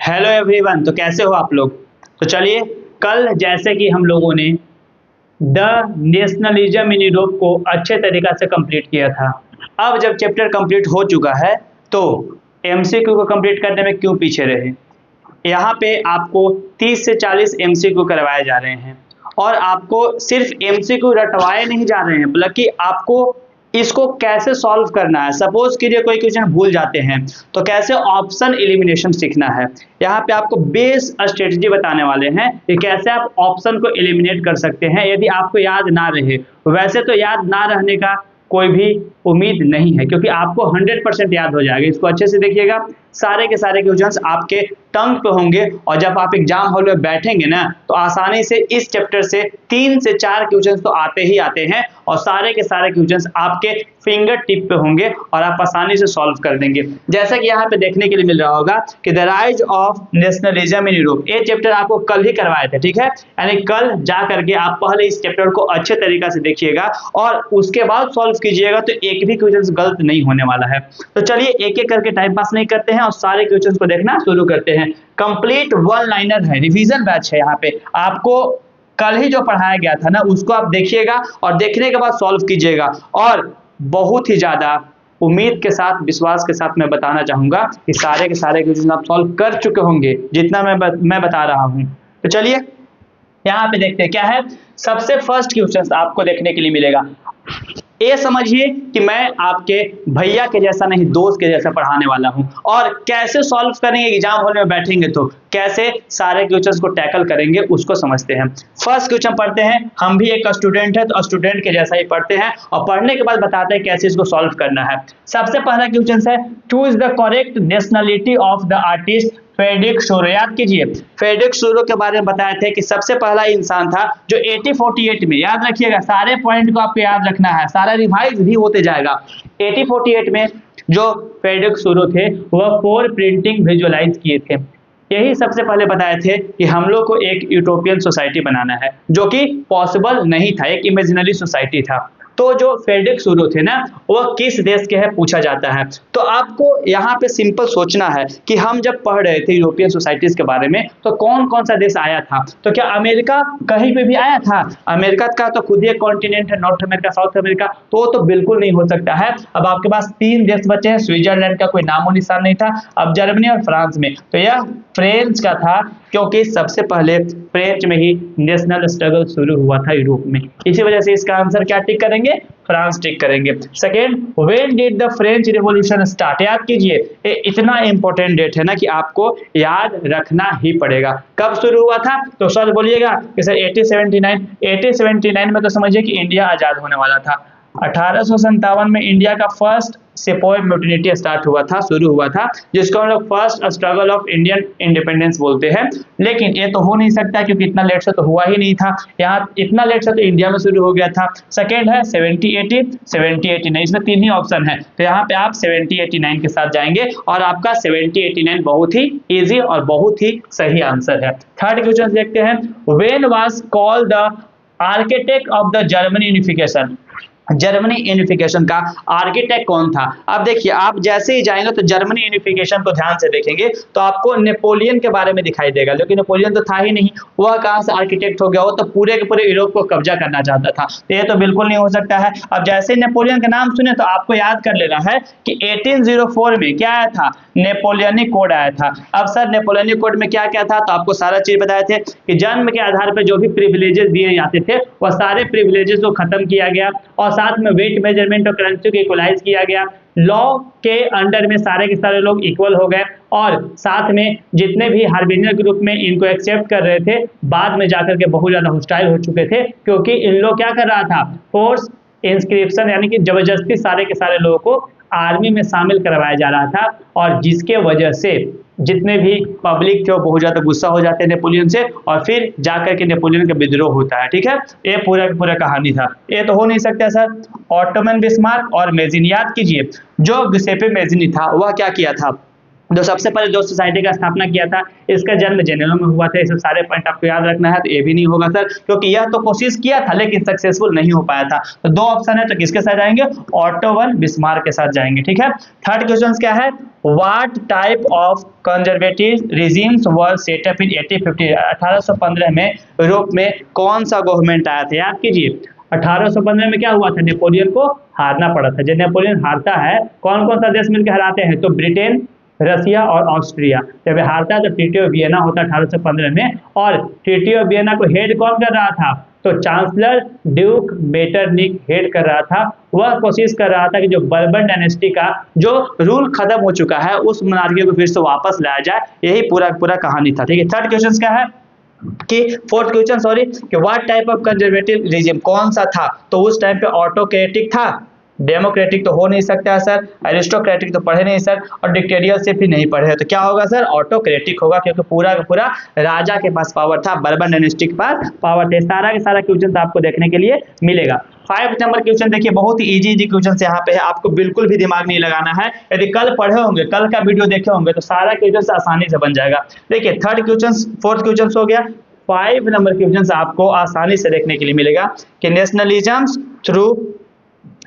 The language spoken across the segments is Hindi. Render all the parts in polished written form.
Hello everyone. तो कैसे हो आप लोग। तो चलिए, कल जैसे कि हम लोगों ने द नेशनलिज्म इन यूरोप को अच्छे तरीक़ा से कंप्लीट किया था। अब जब चैप्टर कंप्लीट हो चुका है तो एमसीक्यू को कंप्लीट करने में क्यों पीछे रहे। यहाँ पे आपको 30 से 40 एमसीक्यू करवाए जा रहे हैं और आपको सिर्फ एमसीक्यू रटवाए नहीं जा रहे हैं, बल्कि आपको इसको कैसे सॉल्व करना है। सपोज कीजिए कोई क्वेश्चन भूल जाते हैं तो कैसे ऑप्शन एलिमिनेशन सीखना है। यहाँ पे आपको बेस स्ट्रेटजी बताने वाले हैं कि कैसे आप ऑप्शन को एलिमिनेट कर सकते हैं यदि आपको याद ना रहे। वैसे तो याद ना रहने का कोई भी उम्मीद नहीं है, क्योंकि आपको 100% याद हो जाएगा। इसको अच्छे से देखिएगा, सारे के सारे क्वेश्चंस आपके टंग पे होंगे और जब आप एग्जाम हॉल में बैठेंगे ना तो आसानी से इस चैप्टर से 3 से 4 क्वेश्चंस तो आते ही आते हैं और सारे के सारे क्वेश्चंस आपके फिंगर टिप पे होंगे और आप आसानी से सॉल्व कर देंगे। जैसा कि यहाँ पे देखने के लिए मिल रहा होगा कि the rise of nationalism in Europe, ये चैप्टर आपको कल ही करवाए थे, ठीक है। यानी कल जा करके आप पहले इस चैप्टर को अच्छे तरीका से देखिएगा और उसके बाद सॉल्व कीजिएगा तो एक भी क्वेश्चन गलत नहीं होने वाला है। तो चलिए एक एक करके टाइम पास नहीं करते हैं और सारे क्वेश्चन को देखना शुरू करते हैं। कंप्लीट वन लाइनर है, रिवीजन बैच है। यहाँ पे आपको कल ही जो पढ़ाया गया था ना उसको आप देखिएगा और देखने के बाद सॉल्व कीजिएगा। और बहुत ही ज्यादा उम्मीद के साथ, विश्वास के साथ मैं बताना चाहूंगा कि सारे के सारे क्वेश्चन आप सॉल्व कर चुके होंगे जितना मैं बता रहा हूं। तो चलिए यहाँ पे देखते हैं क्या है। सबसे फर्स्ट क्वेश्चन आपको देखने के लिए मिलेगा। ये समझिए कि मैं आपके भैया के जैसा नहीं, दोस्त के जैसा पढ़ाने वाला हूं। और कैसे सॉल्व करेंगे, एग्जाम हॉल में बैठेंगे तो कैसे सारे क्वेश्चंस को टैकल करेंगे उसको समझते हैं। फर्स्ट क्वेश्चन पढ़ते हैं। हम भी एक स्टूडेंट है तो स्टूडेंट के जैसा ही पढ़ते हैं और पढ़ने के बाद बताते हैं कैसे इसको सॉल्व करना है। सबसे पहला क्वेश्चन है, choose the correct nationality of the artist Frederic Sorrieu. याद कीजिए, फ्रेडरिक शोरो के बारे में बताए थे कि सबसे पहला इंसान था जो 1848 में, याद रखिएगा सारे पॉइंट को आपको याद रखना है, सारा रिवाइज भी होते जाएगा। 1848 में जो फ्रेडरिक शोरो थे वह 4 प्रिंटिंग विजुअलाइज किए थे। यही सबसे पहले बताए थे कि हम लोग को एक यूटोपियन सोसाइटी बनाना है, जो कि पॉसिबल नहीं था, एक इमेजिनरी सोसाइटी था। तो जो फ्रेडरिक शोरो थे ना वह किस देश के है पूछा जाता है। तो आपको यहाँ पे सिंपल सोचना है कि हम जब पढ़ रहे थे यूरोपियन सोसाइटीज के बारे में तो कौन कौन सा देश आया था। तो क्या अमेरिका कहीं पे भी आया था? अमेरिका का तो खुद ही एक कॉन्टिनेंट है, नॉर्थ अमेरिका, साउथ अमेरिका, तो बिल्कुल नहीं हो सकता है। अब आपके पास 3 देश बचे हैं, स्विट्जरलैंड का कोई नामो निशान नहीं था, अब जर्मनी और फ्रांस में। तो यह फ्रेंच का था, क्योंकि सबसे पहले फ्रेंच में ही नेशनल स्ट्रगल शुरू हुआ था यूरोप में। इसी वजह से इसका आंसर क्या टिक करेंगे? फ्रांस टिक करेंगे। Second, when did the French revolution start. याद कीजिए, इतना इंपॉर्टेंट डेट है ना कि आपको याद रखना ही पड़ेगा। कब शुरू हुआ था? तो सर बोलिएगा कि सर 1879 में तो समझिए कि इंडिया आजाद होने वाला था। 1857 में इंडिया का फर्स्ट सिपोय म्यूटिनी स्टार्ट हुआ था, शुरू हुआ था, जिसको हम लोग first struggle of Indian independence बोलते हैं। लेकिन ये तो हो नहीं सकता क्योंकि इतना लेट से तो हुआ ही नहीं था, यहाँ इतना लेट से तो इंडिया में शुरू हो गया था। सेकेंड है 70-80, 70-89, इसमें 3 ही ऑप्शन है, तो यहाँ पे आप 70-89 के साथ जाएंगे और आपका 70-89 बहुत ही इजी और बहुत ही सही आंसर है। थर्ड क्वेश्चन देखते हैं, when was called the architect of the Germany unification. Germany unification का आर्किटेक्ट कौन था? अब देखिए, आप जैसे ही जाएंगे तो जर्मनी यूनिफिकेशन को ध्यान से देखेंगे तो आपको नेपोलियन के बारे में दिखाई देगा, लेकिन नेपोलियन तो था ही नहीं, वह कहाँ से आर्किटेक्ट हो गया? वो तो पूरे के पूरे यूरोप को कब्जा करना चाहता था, तो ये तो बिल्कुल नहीं हो सकता है। अब जैसे ही नेपोलियन का नाम सुने तो आपको याद कर लेना है कि 1804 में क्या आया था? नेपोलियनिक कोड आया था। अब सर नेपोलियनिक कोड में क्या क्या था? तो आपको सारा चीज बताए थे कि जन्म के आधार पर जो भी प्रिविलेजेस दिए जाते थे वह सारे प्रिविलेजेस को खत्म किया गया और साथ में वेट मेजरमेंट और करेंसी को इक्वलाइज किया गया। लॉ के अंडर में सारे के सारे लोग इक्वल हो गए और साथ में जितने भी हार्बिनियर ग्रुप में इनको एक्सेप्ट कर रहे थे बाद में जाकर के बहुत ज्यादा हॉस्टाइल हो चुके थे, क्योंकि इन लोग क्या कर रहा था? फोर्स इंस्क्रिप्शन, यानी कि जबरदस्ती सारे के सारे लोगों को आर्मी में शामिल करवाया जा रहा था और जिसके वजह से जितने भी पब्लिक थे वो बहुत ज्यादा गुस्सा हो जाते हैं नेपोलियन से और फिर जाकर के नेपोलियन का विद्रोह होता है। ठीक है, ये पूरा कहानी था। ये तो हो नहीं सकता सर। ऑटोमन बिस्मार्क और मेजिनी, याद कीजिए जो गिउसेppe मेजिनी था वह क्या किया था? जो सबसे पहले जो सोसाइटी का स्थापना किया था, इसका जन्म जेनेवा में हुआ था। ये सब सारे पॉइंट आपको याद रखना है। तो ये भी नहीं होगा सर, क्योंकि यह तो कोशिश किया था लेकिन सक्सेसफुल नहीं हो पाया था। तो दो ऑप्शन है, तो किसके साथ जाएंगे? ऑटो वन बिस्मार्क के साथ जाएंगे। ठीक है। थर्ड क्वेश्चन क्या है? What type of conservative regimes were set up 1850? 1815 में यूरोप में कौन सा गवर्नमेंट आया था? याद कीजिए, 1815 में क्या हुआ था? नेपोलियन को हारना पड़ा था। जब नेपोलियन हारता है, कौन कौन सा देश मिलकर हराते हैं? तो ब्रिटेन, रसिया और ऑस्ट्रिया। जब हारता है तो ट्रीटी ऑफ वियना होता है 1815 में। और ट्रीटी ऑफ वियना को हेड कौन कर रहा था? तो चांसलर ड्यूक मेटरनिक हेड कर रहा था। वह कोशिश कर रहा था कि जो बर्बन डायनेस्टी का जो रूल खत्म हो चुका है, उस मोनार्की को फिर से वापस लाया जाए। यही पूरा पूरा कहानी था। ठीक है। थर्ड क्वेश्चन क्या है कि फोर्थ क्वेश्चन सॉरी, कि what type of conservative regime कौन सा था? तो उस टाइम पे ऑटोक्रेटिक था, डेमोक्रेटिक तो हो नहीं सकता है सर, एरिस्टोक्रेटिक तो पढ़े नहीं सर, और डिक्टेरियरशिप भी नहीं पढ़े। तो क्या होगा सर? ऑटोक्रेटिक होगा, क्योंकि पूरा का पूरा राजा के पास पावर था, बर्बन डायनेस्टी के पास पावर थे। सारा के सारा क्वेश्चन आपको देखने के लिए मिलेगा। 5 नंबर क्वेश्चन देखिए, बहुत ही इजी क्वेश्चन यहाँ पे है, आपको बिल्कुल भी दिमाग नहीं लगाना है। यदि कल पढ़े होंगे, कल का वीडियो देखे होंगे, तो सारा क्वेश्चन आसानी से बन जाएगा। देखिए थर्ड क्वेश्चन, फोर्थ क्वेश्चन हो गया। 5 नंबर क्वेश्चन आपको आसानी से देखने के लिए मिलेगा कि nationalism through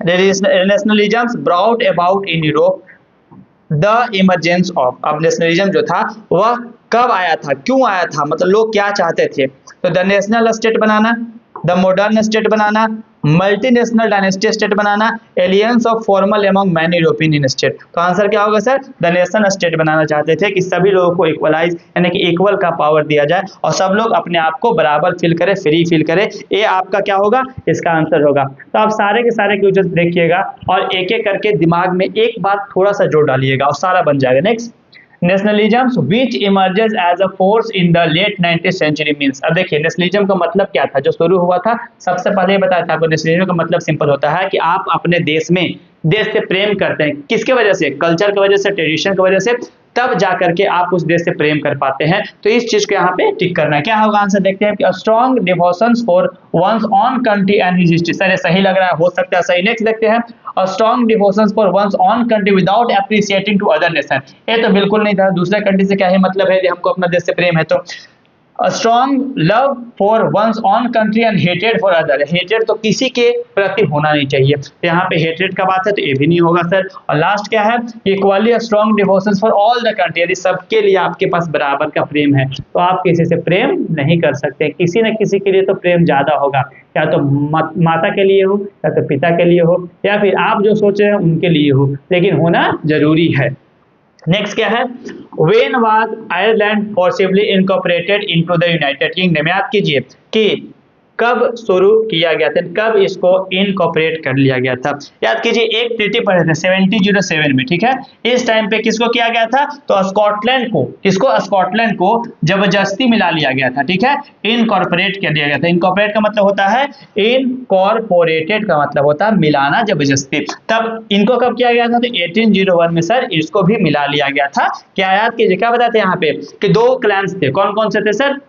nationalism brought about in Europe the emergence of. अब नेशनलिज्म जो था वह कब आया था, क्यों आया था, मतलब लोग क्या चाहते थे? तो the national state banana, the modern state banana, multinational dynasty state banana, aliens of formal among many European state. तो आंसर क्या होगा सर? द नेशन स्टेट बनाना चाहते थे कि सभी लोगों को इक्वलाइज यानी कि इक्वल का पावर दिया जाए और सब लोग अपने आप को बराबर फील करें, फ्री फील करें। ये आपका क्या होगा? इसका आंसर होगा। तो आप सारे के सारे क्वेश्चन देखिएगा और एक एक करके दिमाग में एक बात थोड़ा सा जोड़ डालिएगा और सारा बन जाएगा। Next, nationalism which emerges as a force in the late 19th century means. अब देखिए नेशनलिज्म का मतलब क्या था जो शुरू हुआ था? सबसे पहले बताया था आपको, नेशनलिज्म का मतलब सिंपल होता है कि आप अपने देश में देश से प्रेम करते हैं। किसके वजह से? कल्चर की वजह से, ट्रेडिशन की वजह से, तब जा करके आप उस देश से प्रेम कर पाते हैं। तो इस चीज को यहाँ पे टिक करना है। क्या होगा आंसर? देखते हैं कि a strong devotion for one's own country and his history. Sir ये सही लग रहा है, हो सकता है सही। नेक्स्ट देखते हैं, a strong devotion for one's own country without appreciating to other nation. ये तो बिल्कुल नहीं था, दूसरे कंट्री से क्या ही मतलब है यदि हमको अपना देश से प्रेम है तो। A strong love for one's own country and hatred for other। Hated तो किसी के प्रति होना नहीं चाहिए, तो यहाँ पे हेटेड का बात है तो ये भी नहीं होगा सर। और लास्ट क्या है? Equally strong devotion for all the country. यदि सबके लिए आपके पास बराबर का प्रेम है तो आप किसी से प्रेम नहीं कर सकते। किसी न किसी के लिए तो प्रेम ज्यादा होगा, या तो माता के लिए हो, या तो पिता के लिए हो, या फिर आप जो सोच रहे हैं उनके लिए हो, लेकिन होना जरूरी है। नेक्स्ट क्या है? When was Ireland forcibly incorporated into the United Kingdom? याद कीजिए कि कब शुरू किया गया था, कब इसको इनकॉर्पोरेट कर लिया गया था। याद कीजिए एक ट्रीटी पढ़े थे 1707 में। ठीक है। इस टाइम पे किसको किया गया था? तो स्कॉटलैंड को, किसको? स्कॉटलैंड को जबरदस्ती मिला लिया गया था। ठीक है। इनकॉर्पोरेट कर दिया गया था। इनकॉर्पोरेट का मतलब होता है, इनकॉर्पोरेटेड का मतलब होता है मिलाना जबरदस्ती। तब इनको कब किया गया था? तो 1801 में सर इसको भी मिला लिया गया था। क्या याद कीजिए, क्या बताते हैं यहाँ पे कि दो क्लैंस थे। कौन कौन से थे सर?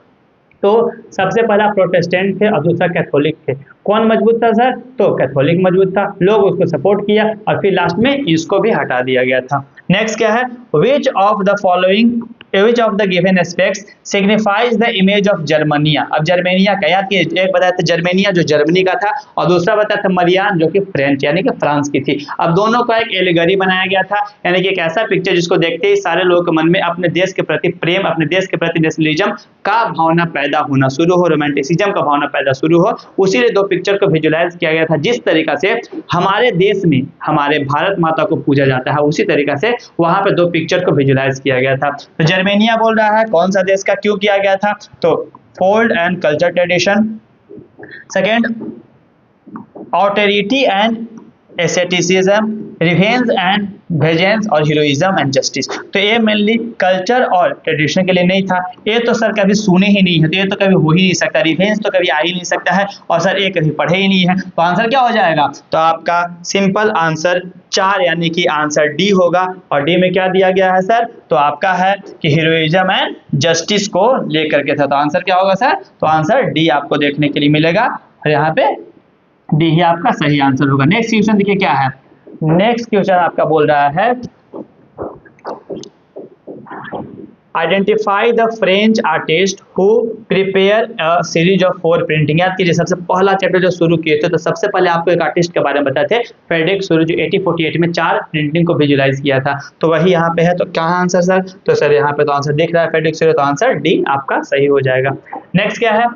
तो सबसे पहला प्रोटेस्टेंट थे और दूसरा कैथोलिक थे। कौन मजबूत था सर? तो कैथोलिक मजबूत था, लोग उसको सपोर्ट किया और फिर लास्ट में इसको भी हटा दिया गया था। नेक्स्ट क्या है? Which of the following which of the given aspects signifies the image of Germania. अब जर्मेनिया का याद कीजिए, एक बताया था जर्मेनिया जो जर्मनी का था और दूसरा बताया था मरियान जो कि फ्रेंच यानी कि फ्रांस की थी। अब दोनों का एक एलिगरी बनाया गया था, यानी कि एक ऐसा पिक्चर जिसको देखते ही सारे लोगों के मन में अपने देश के प्रति प्रेम, अपने देश के प्रति नेशनलिज्म का भावना पैदा होना शुरू हो, रोमांटिसिज्म का भावना पैदा शुरू हो। उसीलिए दो पिक्चर को विजुलाइज किया गया था। जिस तरीका से हमारे देश में हमारे भारत माता को पूजा जाता है, उसी तरीका से वहां पे दो पिक्चर को विजुलाइज किया गया था। तो जर्मेनिया बोल रहा है कौन सा देश का, क्यों किया गया था? तो folk and culture tradition, second authority and aestheticism, revenge and vengeance और हीरोइज्म एंड जस्टिस। तो ये मेनली कल्चर और ट्रेडिशन के लिए नहीं था। ये तो सर कभी सुने ही नहीं है, तो ये तो कभी हो ही नहीं सकता। रिवेंज तो कभी आ ही नहीं सकता है और सर ये कभी पढ़े ही नहीं है। तो आंसर क्या हो जाएगा? तो आपका सिंपल आंसर 4 यानी कि आंसर डी होगा। और डी में क्या दिया गया है सर? तो आपका है कि हीरोइज्म एंड जस्टिस को लेकर के था। तो आंसर क्या होगा सर? तो आंसर डी आपको देखने के लिए मिलेगा और यहाँ पे डी ही आपका सही आंसर होगा। नेक्स्ट क्वेश्चन देखिए क्या है। नेक्स्ट क्वेश्चन आपका बोल रहा है identify the French artist who prepare a series of 4 printing. याद कीजिए सबसे पहला चैप्टर जो शुरू किए थे तो सबसे पहले आपको एक आर्टिस्ट के बारे में बताए थे, फ्रेडरिक सूरो, जो 1848 में 4 प्रिंटिंग को विजुलाइज किया था। तो वही यहाँ पे है। तो क्या आंसर सर? तो सर यहाँ पे तो आंसर दिख रहा है फ्रेडरिक सूरो, तो आंसर डी आपका सही हो जाएगा। नेक्स्ट क्या है?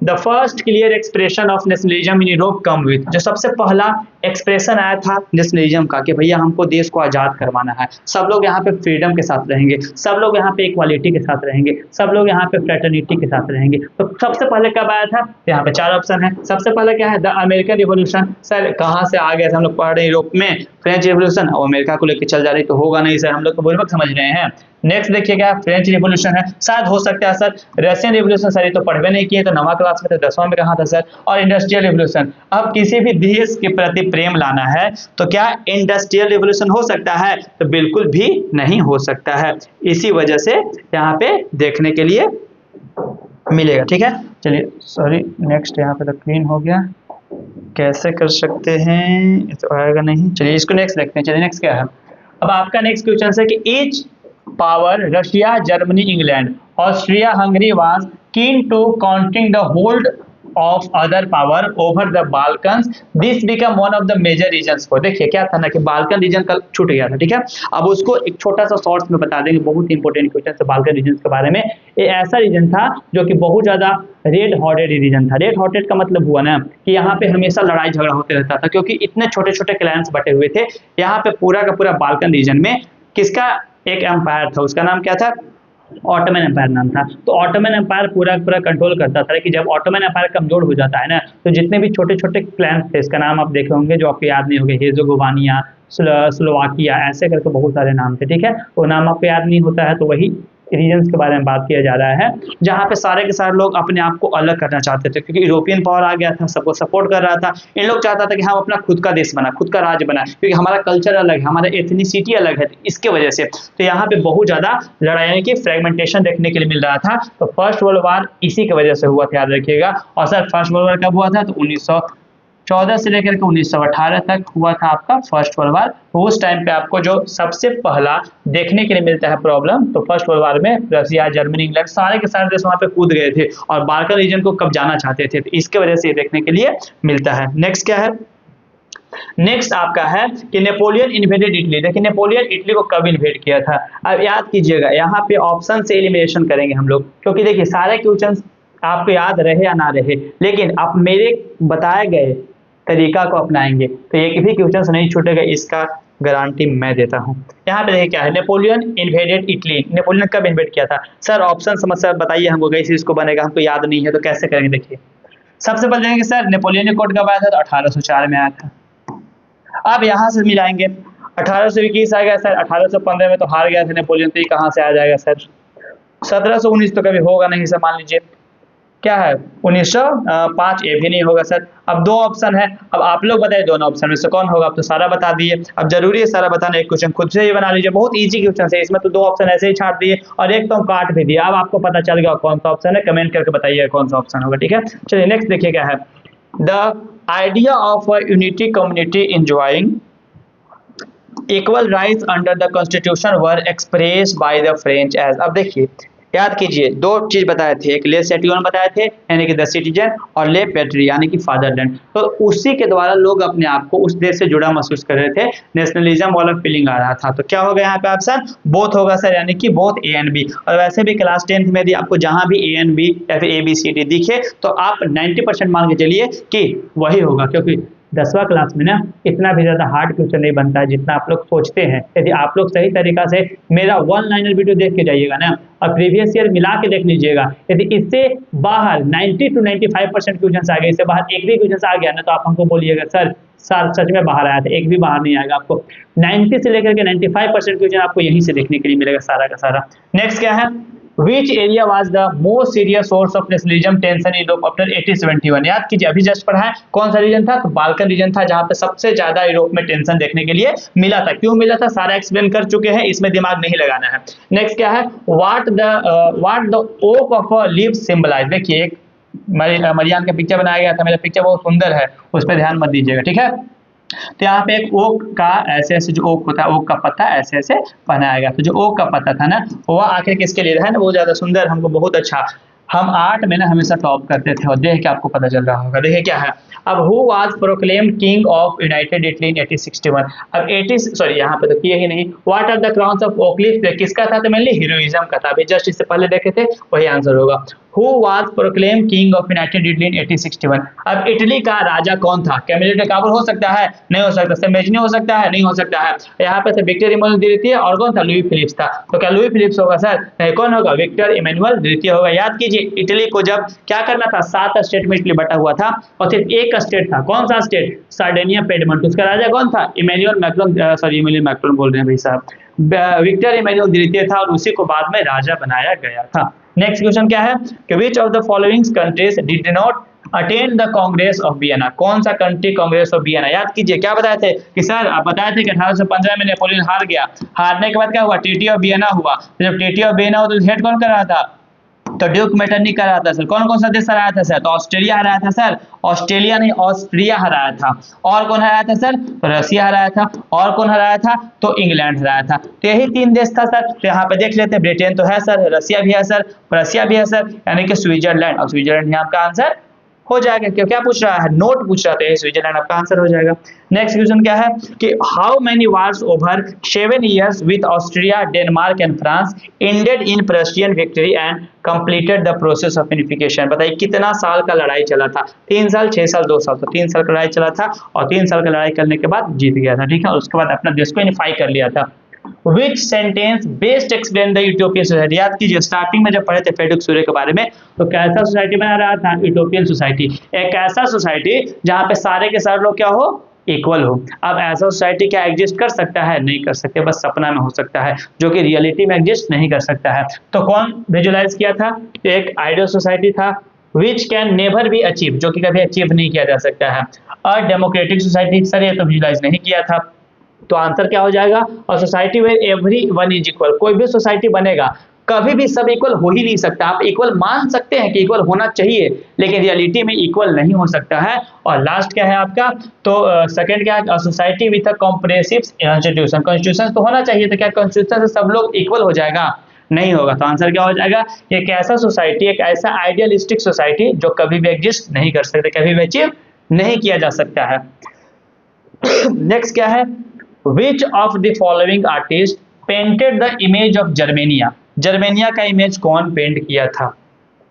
The first clear expression of nationalism in Europe come with. जो सबसे पहला एक्सप्रेशन आया था नेशनलिज्म का कि भैया हमको देश को आज़ाद करवाना है, सब लोग यहाँ पे फ्रीडम के साथ रहेंगे, सब लोग यहाँ पे इक्वालिटी के साथ रहेंगे, सब लोग यहाँ पे फ्रेटर्निटी के साथ रहेंगे। तो सबसे पहले कब आया था? यहाँ पे 4 ऑप्शन है। सबसे पहले क्या है? The American revolution. सर कहाँ से आ गया था? हम लोग पढ़ रहे हैं यूरोप में फ्रेंच रिवोल्यूशन, और अमेरिका को लेकर चल जा रही, तो होगा नहीं सर, हम लोग तो बुर्बक समझ रहे हैं। नेक्स्ट देखिएगा, फ्रेंच रिवोल्यूशन है, शायद हो सकता है सर रशियन रिवोल्यूशन, सर ये तो पढ़वे नहीं किए, तो 9वां क्लास में, तो 10वां में कहाँ था सर? और इंडस्ट्रियल रिवोल्यूशन। अब किसी भी देश के प्रति प्रेम लाना है तो क्या इंडस्ट्रियल रिवोल्यूशन हो सकता है? तो बिल्कुल भी नहीं हो सकता है। इसी वजह से यहाँ पे देखने के लिए मिलेगा। ठीक है, चलिए सॉरी, नेक्स्ट यहाँ पे तो क्लीन हो गया, कैसे कर सकते हैं? ये तो आएगा नहीं, चलिए इसको नेक्स्ट देखते हैं। चलिए नेक्स्ट क्या है? अब आपका नेक्स्ट क्वेश्चन है कि each power Russia, Germany, England, Austria, Hungary was keen to counting the hold of other power over the Balkans, this become one of the major reasons for. देखिए क्या था ना कि बाल्कन रीजन कल छूट गया था। ठीक है, अब उसको एक छोटा सा शॉर्ट्स में बता देंगे, बहुत इंपॉर्टेंट क्वेश्चन है बाल्कन रीजन के बारे में। ये ऐसा रीजन था जो कि बहुत ज्यादा रेड हॉटेड रीजन था। रेड हॉटेड का मतलब हुआ ना कि यहाँ पे हमेशा लड़ाई झगड़ा होते रहता था, क्योंकि इतने छोटे छोटे क्लैंस बटे हुए थे। यहाँ पे पूरा का पूरा बाल्कन रीजन में किसका एक एम्पायर था, उसका नाम क्या था? ऑटोमन एम्पायर नाम था। तो ऑटोमन एम्पायर पूरा पूरा कंट्रोल करता था। कि जब ऑटोमन एम्पायर कमजोर हो जाता है ना, तो जितने भी छोटे छोटे क्लैंस थे, इसका नाम आप देखे होंगे जो आपको याद नहीं होंगे, हेर्ज़ेगोविना, स्लोवाकिया, ऐसे करके बहुत सारे नाम थे। ठीक है, वो नाम आपको याद नहीं होता है, तो वही रीजन्स के बारे में बात किया जा रहा है, जहाँ पे सारे के सारे लोग अपने आप को अलग करना चाहते थे, क्योंकि यूरोपियन पावर आ गया था, सबको सपोर्ट कर रहा था। इन लोग चाहता था कि हम अपना खुद का देश बना, खुद का राज्य बना, क्योंकि हमारा कल्चर अलग है, हमारा एथनिसिटी अलग है, इसके वजह से। तो यहाँ पे बहुत ज्यादा लड़ाई की फ्रेगमेंटेशन देखने के लिए मिल रहा था। तो फर्स्ट वर्ल्ड वार इसी की वजह से हुआ था, याद रखिएगा। और सर फर्स्ट वर्ल्ड वार कब हुआ था? तो 1914 से लेकर के 1918 तक हुआ था आपका फर्स्ट वर्ल्ड वार। तो उस टाइम पे आपको जो सबसे पहला देखने के लिए मिलता है प्रॉब्लम, तो फर्स्ट वर्ल्ड वार में रशिया, जर्मनी, इंग्लैंड सारे के सारे देश वहां पे कूद गए थे और बाल्कन रीजन को कब जाना चाहते थे, तो इसके वजह से देखने के लिए मिलता है। नेक्स्ट क्या है? नेक्स्ट आपका है कि नेपोलियन इन्वेडेड इटली। देखिए नेपोलियन इटली को कब इन्वेड किया था? अब याद कीजिएगा, यहाँ पे ऑप्शन से एलिमिनेशन करेंगे हम लोग, क्योंकि देखिए सारे क्वेश्चन आपको याद रहे या ना रहे, लेकिन आप मेरे बताए गए तरीका को अपनाएंगे तो एक भी क्वेश्चन नहीं छूटेगा, इसका गारंटी मैं देता हूं। यहाँ पे देखिए क्या है, नेपोलियन इन्वेडेड इटली। नेपोलियन कब इन्वेड किया था? सर ऑप्शन समस्या बताइए हमको, कैसे इसको बनेगा, हमको याद नहीं है तो कैसे करेंगे? देखिए सबसे पहले देखेंगे सर नेपोलियन कोड कब आया था? तो 1804 में आया था। अब यहाँ से मिलाएंगे, 1821 आ गया सर, 1815 में तो हार गया था नेपोलियन, तो ये कहाँ से आ जाएगा सर? 1719 तो कभी होगा नहीं सर, मान लीजिए क्या है 1905, ये भी नहीं होगा सर। अब 2 ऑप्शन है, अब आप लोग बताइए दोनों ऑप्शन में से कौन होगा? अब तो सारा बता दिए, अब जरूरी है सारा बताना, एक क्वेश्चन खुद से ही बना लीजिए, बहुत इजी क्वेश्चन है, इसमें तो 2 ऑप्शन ऐसे ही छाट दिए और एक तो हम काट भी दिया। अब आपको पता चल गया कौन सा ऑप्शन है, कमेंट करके बताइए कौन सा ऑप्शन होगा। ठीक है, चलिए नेक्स्ट देखिए क्या है, the idea of a unity community enjoying equal rights under the constitution were expressed by the French age. अब देखिए याद कीजिए 2 चीज बताए थे, एक ले सेटियन बताए थे यानी कि द सिटीजन, और ले पेट्री यानी कि फादरलैंड। तो उसी के द्वारा लोग अपने आप को उस देश से जुड़ा महसूस कर रहे थे, नेशनलिज्म वाला फीलिंग आ रहा था। तो क्या होगा यहाँ पे ऑप्शन? बोथ होगा सर, यानी कि बोथ ए एंड बी। और वैसे भी क्लास 10th में यदि आपको जहां भी ए एंड बी या फिर ए बी सी डी दिखे तो आप 90% मान के चलिए कि वही होगा, क्योंकि 10वां क्लास में ना इतना भी ज़्यादा हार्ड क्वेश्चन नहीं बनता है जितना आप लोग सोचते हैं। यदि आप लोग सही तरीका से मेरा 1 लाइनर वीडियो देख के जाइएगा ना और प्रीवियस ईयर मिला के देख लीजिएगा, यदि इससे बाहर 90 to 95% क्वेश्चन आ गए, इससे बाहर एक भी क्वेश्चन आ गया ना तो आप हमको बोलिएगा सर सच में बाहर आया था, एक भी बाहर नहीं आएगा। आपको 90 से लेकर के 95% क्वेश्चन आपको यहीं से देखने के लिए मिलेगा सारा का सारा। नेक्स्ट क्या है, Which area was the most serious source of nationalism tension in Europe after 1871? याद कीजिए अभी जस्ट पढ़ा है, कौन सा रीजन था? तो बाल्कन रीजन था, जहां पे सबसे ज्यादा यूरोप में टेंशन देखने के लिए मिला था। क्यों मिला था सारा एक्सप्लेन कर चुके हैं, इसमें दिमाग नहीं लगाना है। नेक्स्ट क्या है, what the oak of a leaf symbolize? देखिए एक मरियान का पिक्चर बनाया गया था, मेरा पिक्चर बहुत सुंदर है, उस पर ध्यान मत दीजिएगा। ठीक है, तो यहाँ पे एक ओक का ऐसे ऐसे जो ओक होता है, ओक का पत्ता ऐसे ऐसे बनाया गया। तो जो ओक का पत्ता था ना, वो आखिर किसके लिए है ना, वो ज्यादा सुंदर, हमको बहुत अच्छा, हम आर्ट में ना हमेशा टॉप करते थे, और देख के आपको पता चल रहा होगा। देखिए क्या है, अब who was proclaimed king of United Italy इन 1861। अब 80 सॉरी यहाँ पे तो किए ही नहीं। What are the crowns of oak leaf, किसका था, तो मेनली हीरोइज्म का था। अभी जस्ट इससे पहले देखे थे, वही आंसर होगा। Who was proclaimed king of United Italy इन 1861। अब इटली का राजा कौन था? क्या मिलिट्री काबुल हो सकता है? नहीं हो सकता। सेमेजनी हो सकता है? नहीं हो सकता है। यहाँ पे विक्टर इमैनुअल द्वितीय, और कौन था? लुई फिलिप्स था। तो क्या लुई फिलिप्स होगा सर? नहीं, कौन होगा? विक्टर इमैनुअल द्वितीय होगा। याद कीजिए, इटली को जब क्या करना था, 7 स्टेट में इटली बटा हुआ था, और सिर्फ एक स्टेट था, कौन सा स्टेट? Sardinia Piedmont. उसका राजा कौन था? Emmanuel Macron, sorry Emmanuel Macron बोल रहे हैं भाई साहब, विक्टर इमैनुअल द्वितीय था, और उसी को बाद में राजा बनाया गया था। नेक्स्ट क्वेश्चन क्या है कि which of the following countries did not attend the Congress of Vienna. कौन सा कंट्री कांग्रेस ऑफ वियना? याद कीजिए, क्या बताए थे कि सर आप बताए थे कि 1815 में नेपोलियन हार गया। हारने के बाद क्या हुआ? ट्रीटी ऑफ वियना हुआ। जब ट्रीटी ऑफ वियना हुआ तो हेड कौन कर रहा था? तो ड्यूक मेटरनिक का रहा था सर। कौन कौन सा देश हराया था सर? तो ऑस्ट्रेलिया हराया था सर। ऑस्ट्रेलिया नहीं, ऑस्ट्रिया हराया था। और कौन हराया था सर? तो रसिया हराया था। और कौन हराया था? तो इंग्लैंड हराया था। तो यही 3 देश था सर। तो यहाँ पे देख लेते हैं, ब्रिटेन तो है सर, रसिया भी है सर, रसिया भी है सर, यानी कि स्विट्जरलैंड। और स्विट्जरलैंड यहाँ आपका आंसर हो जाएगा। क्यों क्या पूछ रहा है? नोट पूछ रहा था, स्विट्जरलैंड आपका आंसर हो जाएगा। नेक्स्ट क्वेश्चन क्या है कि how many wars over 7 years with Austria, Denmark and France ended in Prussian victory and completed the process of unification. बताइए कितना साल का लड़ाई चला था? 3 साल, 6 साल, 2 साल। तो 3 साल का लड़ाई चला था, और 3 साल का लड़ाई करने के बाद जीत गया था। ठीक है, उसके बाद अपना देश को यूनिफाई कर लिया था। Which sentence best explain the utopian society? याद कीजिए, स्टार्टिंग में जब पढ़े थे फेडुक सूर्य के बारे में, तो कैसा सोसाइटी बना रहा था? Utopian society. एक ऐसा सोसाइटी जहां पे सारे के सारे लोग क्या हो? इक्वल हो। अब ऐसा सोसाइटी क्या एग्जिस्ट कर सकता है? नहीं कर सकते, बस सपना में हो सकता है, जो कि रियलिटी में एग्जिस्ट नहीं कर सकता है। तो कौन विजुलाइज किया था? एक आइडियल सोसाइटी था, which can never be achieve, जो कि कभी अचीव नहीं किया जा सकता है। अ डेमोक्रेटिक सोसाइटी, सर ये तो विजुलाइज नहीं किया था। तो आंसर क्या हो जाएगा? और society where every one is equal. कोई भी सोसाइटी बनेगा, कभी भी सब इक्वल हो ही नहीं सकता। आप इक्वल मान सकते हैं कि इक्वल होना चाहिए, लेकिन रियलिटी में इक्वल नहीं हो सकता है। और लास्ट क्या है आपका? तो सेकंड क्या है? Society with a comprehensive institution. Constitution तो होना चाहिए, तो क्या कॉन्स्टिट्यूशन से सब लोग इक्वल हो जाएगा? नहीं होगा। तो आंसर क्या हो जाएगा? एक ऐसा सोसाइटी, एक ऐसा आइडियलिस्टिक सोसाइटी जो कभी भी एग्जिस्ट नहीं कर सकते, कभी भी अचीव नहीं किया जा सकता है। नेक्स्ट क्या है? Which of the following artist painted the image of Germania? Germania का इमेज कौन पेंट किया था?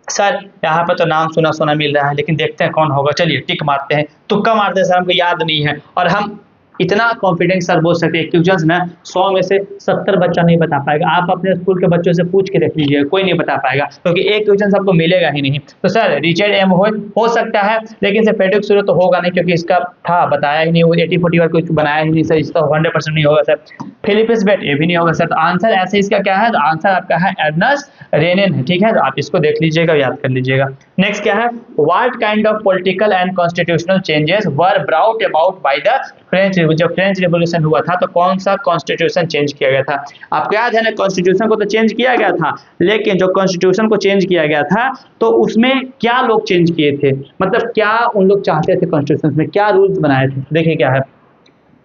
सर यहाँ पर तो नाम सुना सुना मिल रहा है, लेकिन देखते हैं कौन होगा। चलिए टिक मारते हैं, तुक्का मारते हैं सर, हमको याद नहीं है। और हम इतना कॉन्फिडेंस सर बोल सकते हैं, क्वेश्चंस में 100 में से 70 बच्चा नहीं बता पाएगा। आप अपने स्कूल के बच्चों से पूछ के देख लीजिए, कोई नहीं बता पाएगा, क्योंकि एक क्वेश्चन आपको मिलेगा ही नहीं। तो सर रिचर्ड एम हो सकता है, लेकिन सर फेडरिक सूर्य तो होगा नहीं, क्योंकि इसका था बताया ही नहीं, वो 80-40 कुछ बनाया ही नहीं सर, इसका 100% नहीं होगा सर। फिलिपिस बेट ये भी नहीं होगा सर। तो आंसर ऐसे इसका क्या है? तो आंसर आपका है एर्नस्ट रेनेन है। ठीक है, तो आप इसको देख लीजिएगा, याद कर लीजिएगा। नेक्स्ट क्या है? What kind of political and constitutional changes were brought about by the French, जब फ्रेंच रेवोल्यूशन हुआ था तो कौन सा कॉन्स्टिट्यूशन चेंज किया गया था? आपको याद है ना, कॉन्स्टिट्यूशन को तो चेंज किया गया था, लेकिन जो कॉन्स्टिट्यूशन को चेंज किया गया था तो उसमें क्या लोग चेंज किए थे, मतलब क्या उन लोग चाहते थे कॉन्स्टिट्यूशन में, क्या रूल्स बनाए थे? देखिए क्या है,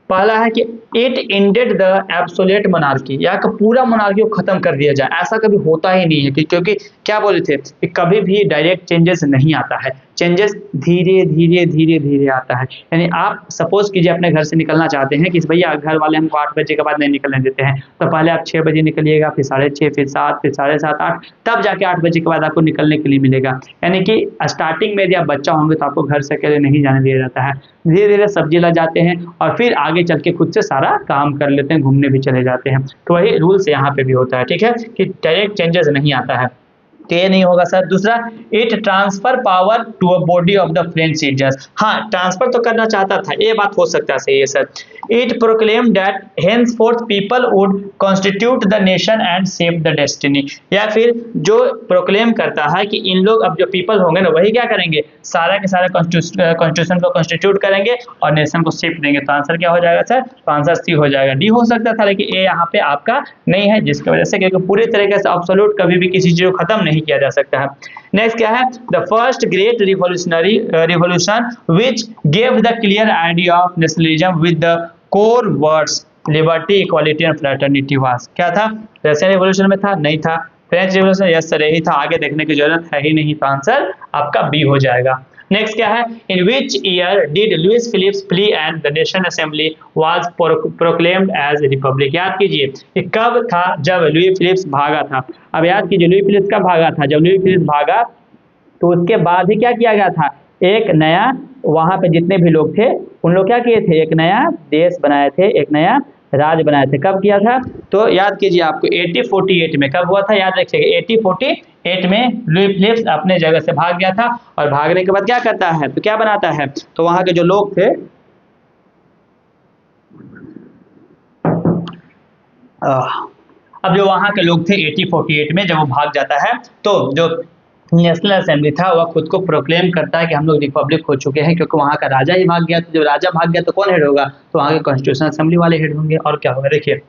पहला है कि it ended the absolute monarchy, या कि पूरा मोनार्की को खत्म कर दिया जाए। ऐसा कभी होता ही नहीं है, क्योंकि क्या बोले थे कि कभी भी डायरेक्ट चेंजेस नहीं आता है, चेंजेस धीरे धीरे धीरे धीरे आता है। यानी आप सपोज कीजिए अपने घर से निकलना चाहते हैं कि भैया घर वाले हमको 8 बजे के बाद नहीं निकलने देते हैं, तो पहले आप 6 बजे निकलिएगा, फिर 6:30, फिर 7, फिर 7:30, 8, तब जाके 8 बजे के बाद आपको निकलने के लिए मिलेगा। यानी कि स्टार्टिंग में यदि आप बच्चा होंगे तो आपको घर से अकेले नहीं जाने दिया जाता है, धीरे धीरे सब्जी ला जाते हैं और फिर आगे चल के खुद से सारा काम कर लेते हैं, घूमने भी चले जाते हैं। तो वही रूल्स यहाँ पे भी होता है, ठीक है, कि डायरेक्ट चेंजेस नहीं आता है। तो ये नहीं होगा सर। दूसरा, it transfer power to a body of the French seizers, हाँ ट्रांसफर तो करना चाहता था, ये बात हो सकता है सही है sir. It proclaim that henceforth people would constitute the nation and shape the destiny, या फिर जो प्रोक्लेम करता है कि इन लोग अब जो पीपल होंगे ना वही क्या करेंगे, सारा के सारा कॉन्स्टिट्यूशन को कॉन्स्टिट्यूट करेंगे और नेशन को शेप देंगे। तो आंसर क्या हो जाएगा सर? तो आंसर सी हो जाएगा। डी हो सकता था, लेकिन ए यहाँ पे आपका नहीं है, जिसकी वजह से क्योंकि पूरी तरीके से एब्सोल्यूट कभी भी किसी चीज को खत्म नहीं नहीं किया जा सकता है। नेक्स्ट क्या है, the first great revolution which gave the clear idea of nationalism with the core words liberty, equality and fraternity was. क्या था, रशियन रिवोल्यूशन में था? नहीं था। French revolution? यस सर यही था, आगे देखने की जरूरत है ही नहीं, तो आंसर आपका बी हो जाएगा। नेक्स्ट क्या है, in which year did Louis Philippe flee and the nation assembly was proclaimed as republic. याद कीजिए कि कब था जब लुई फिलिप्स भागा था। अब याद कीजिए लुई फिलिप्स कब भागा था, जब लुई फिलिप्स भागा तो उसके बाद ही क्या किया गया था, एक नया, वहां पे जितने भी लोग थे उन लोग क्या किए थे, एक नया देश बनाए थे, एक नया राज्य बनाए थे। कब किया था, तो याद कीजिए आपको 1848 में। कब हुआ था, याद रखिएगा 1848 में लुई फिलिप्स अपने जगह से भाग गया था, और भागने के बाद क्या करता है, तो क्या बनाता है, तो वहां के जो लोग थे अब जो वहां के लोग थे 1848 में जब वो भाग जाता है, तो जो नेशनल असेंबली था वह खुद को प्रोक्लेम करता है कि हम लोग रिपब्लिक हो चुके हैं, क्योंकि वहां का राजा ही भाग गया। तो जब राजा भाग गया तो कौन हेड होगा, तो वहां के कॉन्स्टिट्यूशन असेंबली वाले हेड होंगे। और क्या होगा, देखिए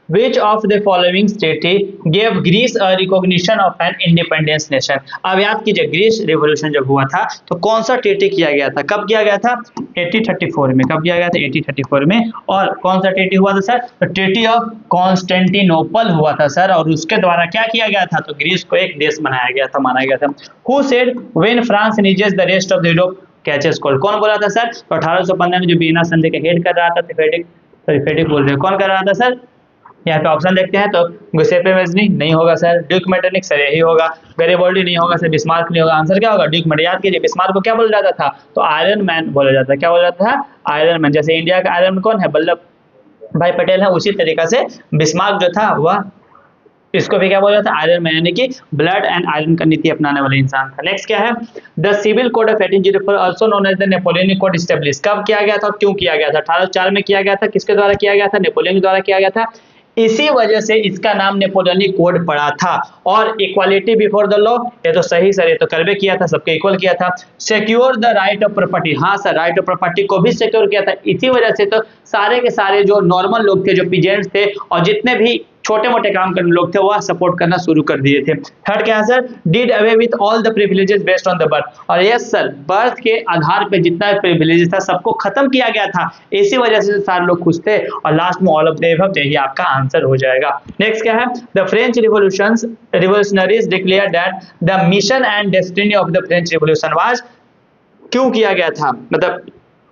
Which of the following treaty gave Greece a recognition of an independence nation? अब याद कीजिए ग्रीस रिवोल्यूशन जब हुआ था तो कौन सा ट्रीटी किया गया था, कब किया गया था, 1834 में। कब किया गया था, 1834 में। और कौन सा ट्रीटी हुआ था सर, तो ट्रीटी ऑफ कॉन्स्टेंटिनोपल हुआ था सर, और उसके द्वारा क्या किया गया था, तो ग्रीस को एक देश बनाया गया था, माना गया था। Who said when France reaches the rest of the Europe catches cold? कौन बोला था सर, तो 1815 में जो वियना संधि का हेड कर रहा था, फेडिक बोल रहे हैं, कौन कर रहा था सर, यहाँ पे ऑप्शन देखते हैं तो गुसेपे मेज़नी नहीं होगा सर, ड्यूक मेटरनिक सर यही होगा, गैरिबाल्डी नहीं होगा सर, बिस्मार्क नहीं होगा। आंसर क्या होगा, ड्यूक मेटरनिक। याद कीजिए बिस्मार्क को क्या बोला जाता था, तो आयरन मैन बोला जाता था। क्या बोला जाता था, आयरन मैन। जैसे इंडिया का आयरन मैन कौन है, वल्लभ भाई पटेल है, उसी तरीका से बिस्मार्क जो था वह इसको भी क्या बोला जाता है, आयरन मैन, यानी कि ब्लड एंड आयरन का नीति अपनाने वाला इंसान था। नेक्स्ट क्या है, the civil code of 1804 also known as the Napoleonic code establish. कब किया गया था, क्यों किया गया था, 1804 में किया गया था, किसके द्वारा किया गया था, नेपोलियन के द्वारा किया गया था। इसी वजह से इसका नाम नेपोलियनिक कोड पड़ा था। और इक्वालिटी बिफोर द लॉ, ये तो सही सर, ये तो करवे किया था, सबके इक्वल किया था। Secure the right of property, हाँ सर राइट ऑफ प्रॉपर्टी को भी सिक्योर किया था। इसी वजह से तो सारे के सारे जो नॉर्मल लोग थे, जो पीजेंट्स थे और जितने भी छोटे मोटे काम करने लोग थे वह सपोर्ट करना शुरू कर दिए थे। थर्ड क्या है sir, did away with all the privileges based on the birth. और यस सर, बर्थ के आधार पे जितना प्रिविलेजेस था सबको खत्म किया गया था, इसी वजह से सारे लोग खुश थे। और लास्ट में ऑल ऑफ द अबव, यही आपका आंसर हो जाएगा। नेक्स्ट क्या है, the French revolutionaries declare that the mission and destiny of the French revolution was, क्यों किया गया था, मतलब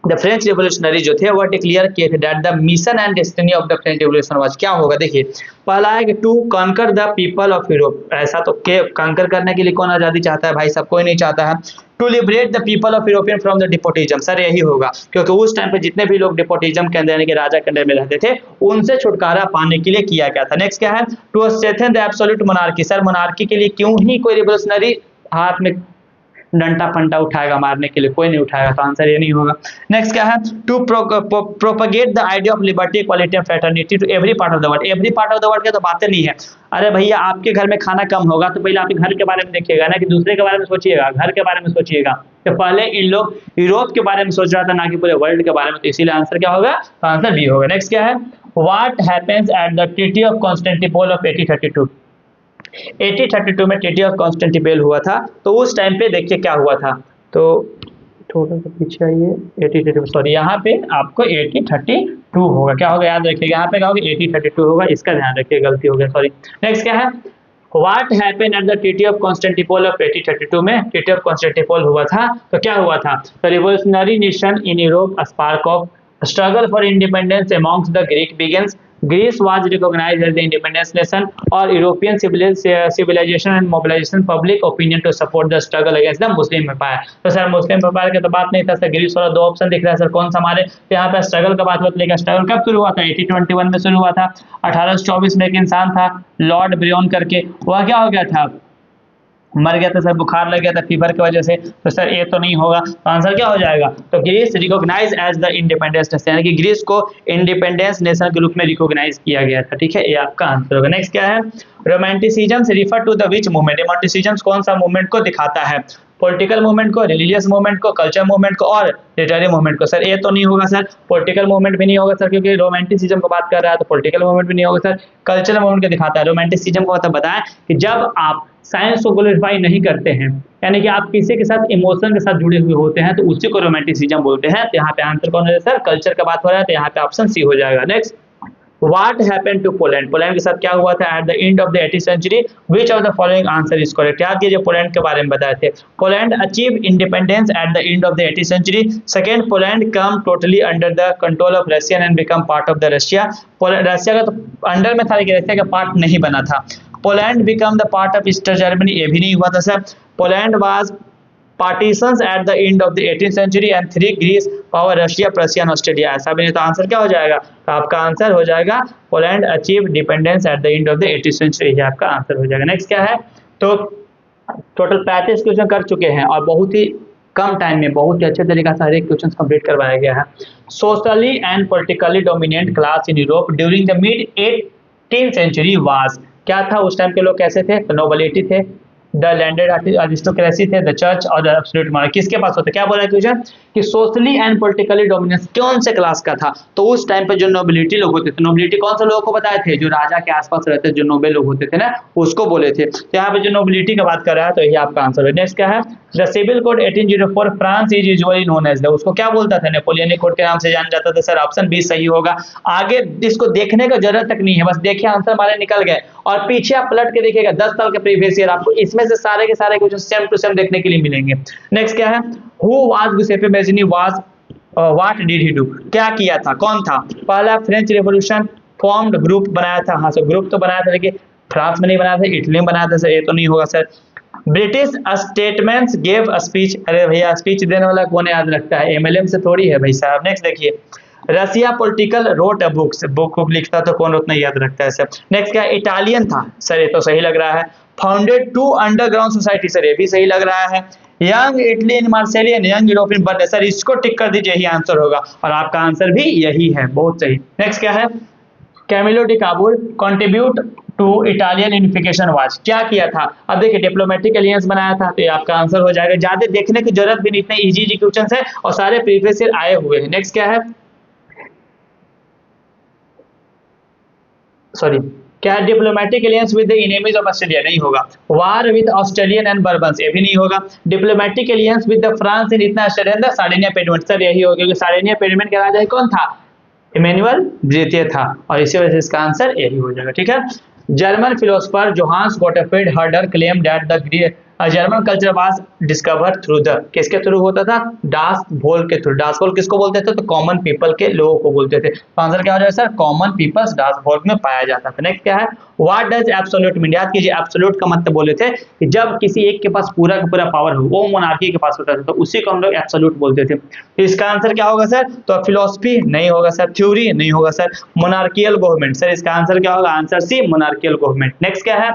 द फ्रेंच रिवोल्यूशनरी जो थे वह डिक्लेयर किए थे that the mission and destiny of the French revolution was, क्या होगा, देखिए पहला है कि to conquer the people of Europe. ऐसा तो के कॉन्कर करने के लिए कौन आजादी चाहता है भाई, सब कोई नहीं चाहता है। To liberate the people of European from the despotism, sir यही होगा, क्योंकि उस टाइम पे जितने भी लोग डिपोटिज्म के अंदर यानी कि राजा के अंदर में रहते थे उनसे छुटकारा पाने के लिए किया गया था। नेक्स्ट क्या है, to strengthen the absolute monarchy. Sir monarchy के लिए क्यों ही कोई रिवोल्यूशनरी हाथ में डंटा फंटा उठाएगा मारने के लिए, कोई नहीं उठाएगा, तो आंसर ये नहीं होगा। नेक्स्ट क्या है, to propagate the idea of liberty, equality and fraternity to every part of the world. Every part of the world की तो बातें नहीं है। अरे भैया आपके घर में खाना कम होगा तो पहले आपके घर के बारे में देखिएगा ना, कि दूसरे के बारे में सोचिएगा, घर के बारे में सोचिएगा। तो पहले इन लोग यूरोप के बारे में सोच रहा था, ना कि पूरे वर्ल्ड के बारे में, तो इसीलिए आंसर क्या होगा, तो आंसर बी होगा। नेक्स्ट क्या है, what happens at the treaty of Constantinople of 1832। 1832 में ट्रीटी ऑफ कॉन्स्टेंटिनोपल हुआ था, तो उस टाइम पे देखिए क्या हुआ था, तो थोड़ा सा पीछे आइए, 1832 सॉरी, यहाँ पे आपको 1832 होगा, क्या होगा याद रखिएगा, यहाँ पे क्या होगा 1832 होगा, इसका ध्यान रखिए, गलती हो गया सॉरी। नेक्स्ट क्या है, what happened at the treaty of Constantinople of 1832 में ट्रीटी ऑफ कॉन्स्टेंटिनोपल हुआ था, तो क्या हुआ था, the revolutionary nation in Europe, a spark of struggle for independence amongst the Greek begins, Greece was recognized as the independence nation, और European civilization and mobilization public opinion to support the struggle against the Muslim empire। तो सर मुस्लिम एम्पायर की तो बात नहीं था सर, ग्रीस वाला दो ऑप्शन दिख रहा है सर, कौन सा हमारे, तो यहाँ पे स्ट्रगल का बात होती है। स्ट्रगल कब शुरू हुआ था, 1821 में शुरू हुआ था। 1824 में एक इंसान था लॉर्ड ब्रियन करके, वह क्या हो गया था, मर गया था सर, बुखार लग गया था फीवर की वजह से, तो सर ये तो नहीं होगा, तो आंसर क्या हो जाएगा, तो Greece recognise as the independence nation, यानी कि ग्रीस को इंडिपेंडेंस नेशन के रूप में रिकॉग्नाइज किया गया था। ठीक है, ये आपका आंसर होगा। नेक्स्ट क्या है, रोमांटिसिज्म से refer to the which movement. Romanticism कौन सा मूवमेंट को दिखाता है, पॉलिटिकल मूवमेंट को, रिलीजियस मूवमेंट को, कल्चर मूवमेंट को और लिटरेरी मूवमेंट को। सर ये तो नहीं होगा सर, पॉलिटिकल मूवमेंट भी नहीं होगा सर, क्योंकि रोमांटिसिज्म की बात कर रहा है, तो पॉलिटिकल मूवमेंट भी नहीं होगा सर, कल्चरल मूवमेंट को दिखाता है। रोमांटिसिज्म को मतलब बताएं कि जब आप साइंस को ग्लोरीफाई नहीं करते हैं, यानी कि आप किसी के साथ इमोशन के साथ जुड़े हुए होते हैं तो उसी को रोमांटिसिज्म बोलते हैं। तो यहाँ पे आंसर कौन है सर, कल्चर का बात हो रहा है, तो यहाँ पे ऑप्शन सी हो जाएगा। Next, What happened to Poland? Poland के साथ क्या हुआ था at the end of the 18th century? Which of the following answer is correct? याद कीजिए पोलैंड के बारे में बताए थे। Poland achieved independence at the end of the 18th century. Second, Poland come totally under the control of Russia and become part of the Russia. Russia का तो अंडर में था लेकिन रशिया का पार्ट नहीं बना था। Poland become the part of Easter Germany, ये भी नहीं हुआ था sir. Poland was partitions at the end of the 18th century and 3 Greece, power Russia, Prussia, Australia. ऐसा भी नहीं तो आंसर क्या हो जाएगा, तो आपका आंसर हो जाएगा Poland achieve dependence at the end of the 18th century, ये आपका आंसर हो जाएगा। नेक्स्ट क्या है, तो टोटल 35 क्वेश्चन कर चुके हैं और बहुत ही कम टाइम में बहुत ही अच्छे तरीके से हर एक क्वेश्चन कंप्लीट करवाया गया है। Socially and politically dominant class in Europe during the mid 18th century was, क्या था उस टाइम के लोग कैसे थे, तो नोबिलिटी थे, द लैंडेड अरिस्टोक्रेसी थे, द चर्च और द एब्सोल्यूट मॉन्archy। किसके पास होते, क्या बोला है क्वेश्चन कि सोशली एंड पॉलिटिकली डोमिनेंस कौन से क्लास का था, तो उस टाइम पे जो नोबिलिटी लोग होते थे, नोबिलिटी कौन से लोगों को बताए थे, जो राजा के आसपास रहते जो नोबेल लोग होते थे ना, उसको बोले थे। तो यहाँ पे जो नोबिलिटी की बात कर रहा है तो यही आपका आंसर है। नेक्स्ट क्या है, the civil code 1804 France is usually known as the, उसको क्या बोलता था, नेपोलियनिक कोड के नाम से जाना जाता था। सर ऑप्शन बी सही होगा। आगे इसको देखने का जरूरत तक नहीं है, बस देखिए आंसर हमारे निकल गए और पीछे आप पलट के देखिएगा 10 साल के प्रीवियस ईयर, आपको इसमें से सारे के सारे क्वेश्चन सेम टू सेम देखने के लिए मिलेंगे। नेक्स्ट क्या है, who was Giuseppe Mazzini was what did he do, क्या किया था, कौन था, पहला फ्रेंच रेवोल्यूशन फॉर्म्ड, ग्रुप बनाया था, हाँ सर ग्रुप तो बनाया था लेकिन फ्रांस में नहीं बनाया था, इटली में बनाया था, सर ये तो नहीं होगा sir. British statements gave a speech, अरे भैया स्पीच देने वाला कौन याद रखता है, एमएलएम से थोड़ी है भाई साहब। नेक्स्ट देखिए, Russia political wrote a books, book लिखता तो कौन उतना याद रखता है सर। नेक्स्ट क्या, इटालियन था, सर ये तो सही लग रहा है। फाउंडेड 2 अंडरग्राउंड सोसाइटी, सर ये भी सही लग रहा है। Young Italy in Marseilles, young European birth, sir इसको टिक कर दीजिए, यही आंसर होगा और आपका आंसर भी यही है, बहुत सही। नेक्स्ट क्या है, Camillo de Cavour contribute to Italian unification was, क्या किया था, अब देखिए डिप्लोमेटिक एलियंस बनाया था, तो ये आपका आंसर हो जाएगा। ज्यादा देखने की जरूरत भी नहीं, इतने इजी क्वेश्चन है और सारे प्रीवियस ईयर आए हुए हैं। नेक्स्ट क्या है, सॉरी क्या है, diplomatic aliens with the enemies of Australia, नहीं होगा। वार विद ऑस्ट्रेलियन एंड बर्बन्स, ये भी नहीं होगा। Diplomatic aliens with the France in इतना ऑस्ट्रेलियन सार्डिनिया पेरिमेंट, सर यही होगा क्योंकि सार्डिनिया पेरिमेंट के राजा कौन था, इमैनुअल द्वितीय था और इसी वजह से इसका आंसर यही हो जाएगा। ठीक है, German philosopher Johannes Gottfried Herder claim that the German culture was discovered through the, किसके थ्रू होता था, डास वोल के थ्रू। डास वोल किसको बोलते थे, तो कॉमन पीपल के लोगों को बोलते थे। तो आंसर क्या हो जाएगा सर, कॉमन पीपल्स डास वोल में पाया जाता था। नेक्स्ट क्या है, व्हाट डज एब्सोल्यूट मीन, याद कीजिए एब्सोल्यूट का मतलब बोले थे कि जब किसी एक के पास पूरा का पूरा पावर हो, वो मोनार्की के पास होता था तो उसी को हम लोग एब्सोल्यूट बोलते थे। तो इसका आंसर क्या होगा सर, तो फिलोसफी नहीं होगा सर, थ्योरी नहीं होगा सर, मोनार्कियल गवर्नमेंट, सर इसका आंसर क्या होगा, answer C monarchical government. Next क्या है,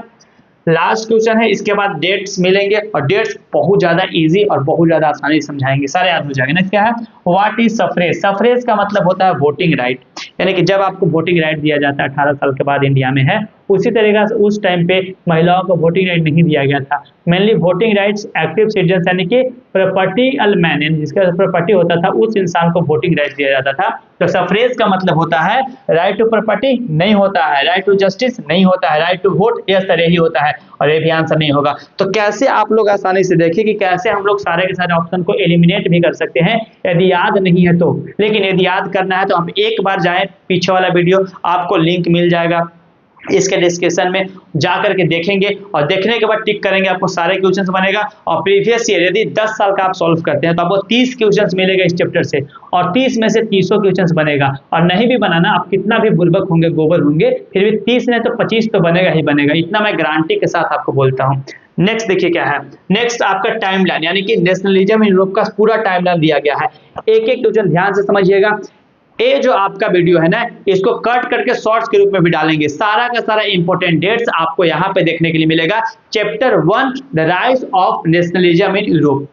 लास्ट क्वेश्चन है, इसके बाद डेट्स मिलेंगे और डेट्स बहुत ज्यादा इजी और बहुत ज्यादा आसानी से समझाएंगे, सारे याद हो जाएंगे। नेक्स्ट क्या है, व्हाट इज सफरेज, सफरेज का मतलब होता है वोटिंग राइट, यानी कि जब आपको वोटिंग राइट दिया जाता है 18 साल के बाद इंडिया में है, उसी तरीके से उस टाइम पे महिलाओं को वोटिंग राइट नहीं दिया गया था। Mainly voting rights active citizen यानी कि प्रॉपर्टी मैन, यानी जिसका प्रॉपर्टी होता था उस इंसान को वोटिंग राइट दिया जाता था। तो सफरेज का मतलब होता है राइट टू प्रॉपर्टी नहीं होता है, राइट टू जस्टिस नहीं होता है, right to vote yes sir यही होता है और ये भी आंसर नहीं होगा। तो कैसे आप लोग आसानी से देखिए कि कैसे हम लोग सारे के सारे ऑप्शन को एलिमिनेट भी कर सकते हैं यदि याद नहीं है तो। लेकिन यदि याद करना है तो आप एक बार जाएं पीछे वाला वीडियो, आपको लिंक मिल जाएगा इसके डिस्क्रिप्शन में, जा करके देखेंगे और देखने के बाद टिक करेंगे, आपको सारे क्वेश्चंस बनेगा। और प्रीवियस ईयर यदि 10 साल का आप सॉल्व करते हैं तो आपको 30 क्वेश्चंस मिलेगा इस चैप्टर से और 30 में से 30 क्वेश्चंस बनेगा। और नहीं भी बनाना, आप कितना भी बुर्बक होंगे गोबर होंगे फिर भी 30 नहीं तो 25 तो बनेगा ही बनेगा, इतना मैं गारंटी के साथ आपको बोलता हूँ। नेक्स्ट देखिए क्या है, नेक्स्ट आपका टाइमलाइन, यानी कि नेशनलिज्म इन यूरोप का पूरा टाइमलाइन दिया गया है। एक एक क्वेश्चन ध्यान से समझिएगा। ये जो आपका वीडियो है ना, इसको कट करके शॉर्ट्स के रूप में भी डालेंगे, सारा का सारा इंपॉर्टेंट डेट्स आपको यहाँ पे देखने के लिए मिलेगा। Chapter 1 the rise of nationalism in Europe,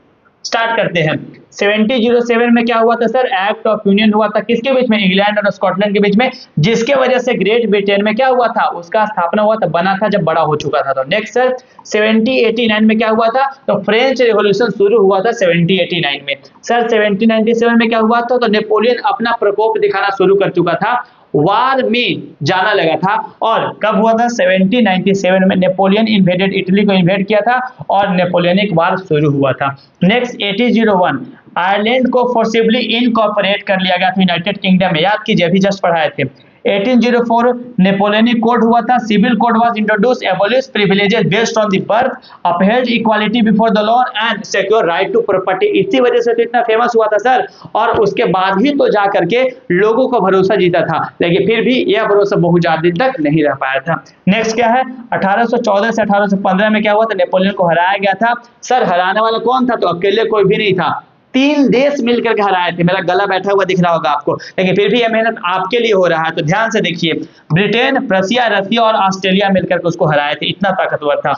start करते हैं। 1707 में क्या हुआ था सर, एक्ट ऑफ यूनियन हुआ था, किसके बीच में, इंग्लैंड और स्कॉटलैंड के बीच में, जिसके वजह से ग्रेट ब्रिटेन में क्या हुआ था, उसका स्थापना हुआ था, बना था जब बड़ा हो चुका था। तो नेक्स्ट सर 1789 में क्या हुआ था, तो फ्रेंच रिवॉल्यूशन शुरू हुआ था 1789 में। सर 1797 में क्या हुआ था, तो नेपोलियन अपना प्रकोप दिखाना शुरू कर चुका था। वार में जाना लगा था। और कब हुआ था? 1797 में नेपोलियन इन्वेडेड इटली को इन्वेड किया था और नेपोलियनिक वार शुरू हुआ था। नेक्स्ट 1801 आयरलैंड को फोर्सिबली इनकॉर्पोरेट कर लिया गया था यूनाइटेड किंगडम में। याद कीजिए, अभी जस्ट पढ़ाए थे। 1804 नेपोलियनिक कोड हुआ था। Civil code was introduce, abolish privileges based on the birth, upheld equality before the law and secure right to property. इसी वजह से तो इतना फेमस हुआ था सर, और उसके बाद ही तो जा करके लोगों को भरोसा जीता था, लेकिन फिर भी यह भरोसा बहुत ज्यादा दिन तक नहीं रह पाया था। नेक्स्ट क्या है? 1814 से 1815 में क्या हुआ था? नेपोलियन को हराया गया था। सर हराने वाला कौन था? तो अकेले कोई भी नहीं था, 3 देश मिलकर हराए थे। मेरा गला बैठा हुआ दिख रहा होगा आपको, लेकिन फिर भी यह मेहनत आपके लिए हो रहा है, तो ध्यान से देखिए। ब्रिटेन, प्रशिया, रसिया और ऑस्ट्रेलिया मिलकर उसको हराए थे, इतना ताकतवर था।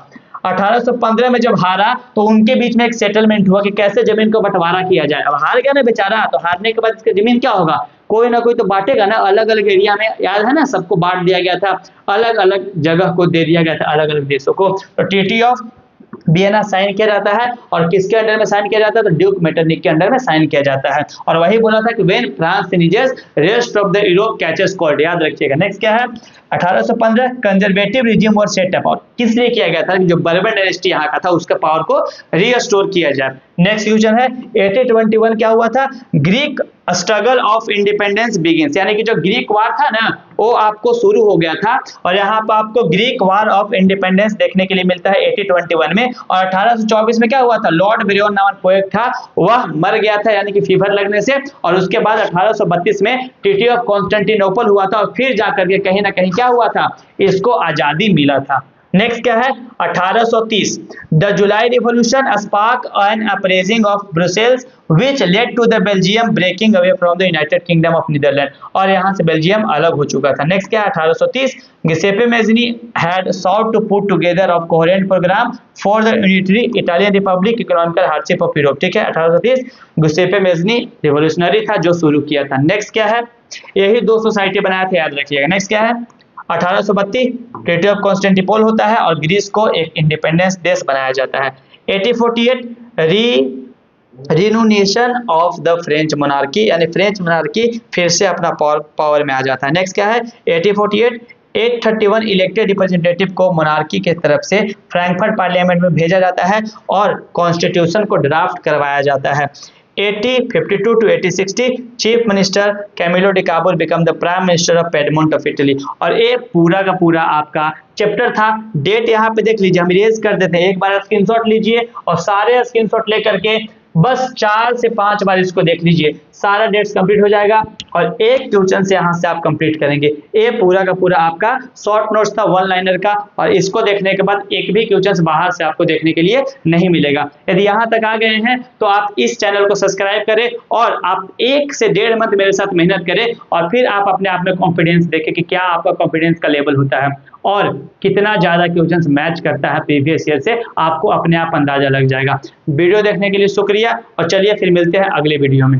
1815 में जब हारा तो उनके बीच में एक सेटलमेंट हुआ कि कैसे जमीन को बंटवारा किया जाए। अब हार गया ना बेचारा, तो हारने के बाद इसकी जमीन क्या होगा? कोई ना कोई तो बांटेगा ना, अलग अलग एरिया में, याद है ना, सबको बांट दिया गया था, अलग अलग जगह को दे दिया गया था, अलग अलग देशों को। तो ट्रीटी ऑफ वियना साइन किया जाता है, और किसके अंडर में साइन किया जाता है? तो ड्यूक मेटरनिक के अंडर में साइन किया जाता है। और वही बोला था कि when France finishes rest of the Europe catches cold, याद रखिएगा। नेक्स्ट क्या है? 1815 कंजर्वेटिव रिजिम वर सेट अप, और किस लिए किया गया था? कि जो बर्बन डायनेस्टी यहाँ का था उसका पावर को रीस्टोर किया जाए। नेक्स्ट क्वेश्चन है 1821 क्या हुआ था? Greek struggle of independence begins, यानी कि जो ग्रीक वार था ना वो आपको शुरू हो गया था, और यहाँ पर आपको ग्रीक वार ऑफ इंडिपेंडेंस देखने के लिए मिलता है 1821 में। और 1824 में क्या हुआ था? लॉर्ड ब्रियोन नामक पोएट था, वह मर गया था, यानी कि फीवर लगने से। और उसके बाद 1832 में ट्रीटी ऑफ कॉन्स्टेंटिनोपल हुआ था, और फिर जाकर के कहीं ना कहीं क्या हुआ था? इसको आजादी मिला था। नेक्स्ट क्या है? 1830 the July revolution spark an uprising of Brussels which led to the Belgium breaking away from the United Kingdom of Netherlands, और यहाँ से बेल्जियम अलग हो चुका था। नेक्स्ट क्या है? 1830 गिसेपे मेज़नी had sought to put together a coherent program for the unitary Italian Republic economical hardship of Europe, ठीक है। 1830 गिसेपे मेज़नी रिवोल्यूशनरी था जो शुरू किया था। नेक्स्ट क्या है? यही 2 सोसाइटी बनाया था, याद रखिएगा। नेक्स्ट क्या है? 1832 ट्रीटी ऑफ कॉन्स्टेंटिनोपल होता है और ग्रीस को एक इंडिपेंडेंस देश बनाया जाता है। 1848 रिनोनेशन ऑफ द फ्रेंच मोनार्की, यानी फ्रेंच मोनार्की फिर से अपना पावर में आ जाता है। नेक्स्ट क्या है? 1848 831 इलेक्टेड रिप्रेजेंटेटिव को मोनार्की के तरफ से फ्रैंकफर्ट पार्लियामेंट में भेजा जाता है और कॉन्स्टिट्यूशन को ड्राफ्ट करवाया जाता है। 1852 to 1860 chief minister Camillo de Cavour become the prime minister of Piedmont of Italy. और ये पूरा का पूरा आपका चैप्टर था। डेट यहाँ पे देख लीजिए, हम इरेज कर देते हैं, एक बार स्क्रीनशॉट लीजिए और सारे स्क्रीनशॉट लेकर के बस 4 से 5 बार इसको देख लीजिए, सारा डेट्स कंप्लीट हो जाएगा और एक क्वेश्चन से यहाँ से आप कंप्लीट करेंगे। ये पूरा का पूरा आपका शॉर्ट नोट्स था 1 लाइनर का, और इसको देखने के बाद एक भी क्वेश्चन बाहर से आपको देखने के लिए नहीं मिलेगा। यदि यहाँ तक आ गए हैं तो आप इस चैनल को सब्सक्राइब करें और आप 1 से 1.5 मंथ मेरे साथ मेहनत करें, और फिर आप अपने आप में कॉन्फिडेंस देखें कि क्या आपका कॉन्फिडेंस का लेवल होता है और कितना ज़्यादा क्वेश्चंस मैच करता है प्रीवियस ईयर से, आपको अपने आप अंदाजा लग जाएगा। वीडियो देखने के लिए शुक्रिया, और चलिए फिर मिलते हैं अगले वीडियो में।